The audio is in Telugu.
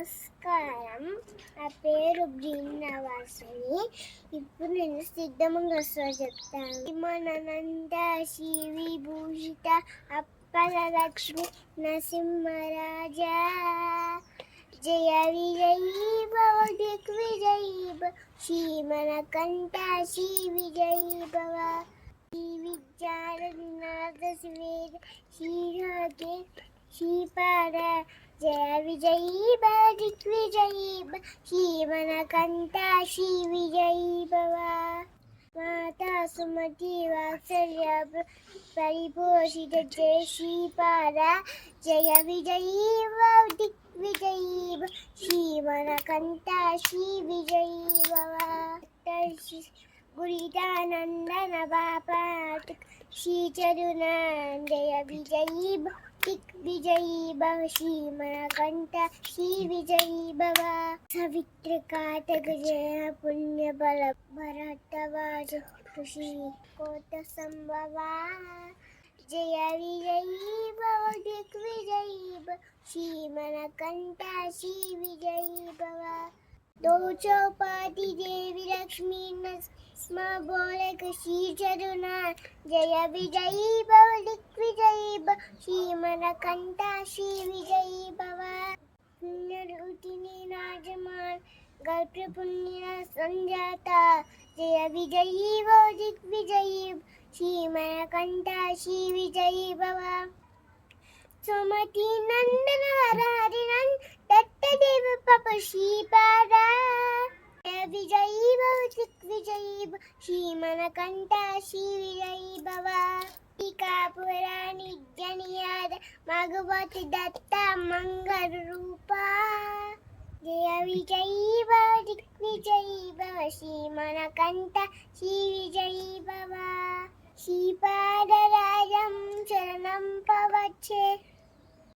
నమస్కారం. నా పేరు బ్రిన్నవాసిని. ఇప్పుడు నేను సిద్ధమంగ చెప్తాను. మననంద శ్రీ విభూషిత అప్పల లక్ష్మి నరసింహరాజా జయ విజయీ భవ దిగ్విజయీ భవ శ్రీమణకంఠ శ్రీ విజయీ భవ శ్రీ విద్యారనాథ శివేద శ్రీరాగే శ్రీపాద జయ విజయీ భవ దిగ్విజయీ భవ శ్రీమణకంఠ శ్రీ విజయీ భవ మాతా సుమతి వాత్సల్య పరిపోషిత జయ శ్రీపాద జయ విజయీ భవ దిగ్విజయీ భవ శ్రీమణకంఠ శ్రీ విజయీ భవ గురిదానందన బాపాట్ శ్రీచరుణ జయ విజయీ భవ దిగ్విజయీ భవ శ్రీమణకంఠ శ్రీ విజయీ భవ సవిత్రకాతక జయ పుణ్య బల భరతవాజ ఋషి కోట సంభవ జయ విజయీ భవ దిగ్విజయీ భవ శ్రీమణకంఠ శ్రీ విజయీ భవ दो चौपाटी देवी लक्ष्मी नस्म बोलक श्री चरुणा जय विजयी भव दिग्विजयी भव श्रीमणकंठ श्री विजयी भव पुण्यरूपिणी नाजमान गल्प पुण्य संजाता जय विजयी भव दिग्विजयी श्रीमणकंठ श्री विजयी भव सुमति नंदन हरि दत्तदेव पप श्रीपादा जय विजयी भव दिग्विजयी भव श्रीमणकंठ श्री विजयी भव टीकापुरा नित्य नियाद भगवती दत्ता मंगल रूपा जय विजयी भव दिग्विजयी भव श्रीमणकंठ श्री विजयी भव श्रीपादराजं शरणं पवच्छे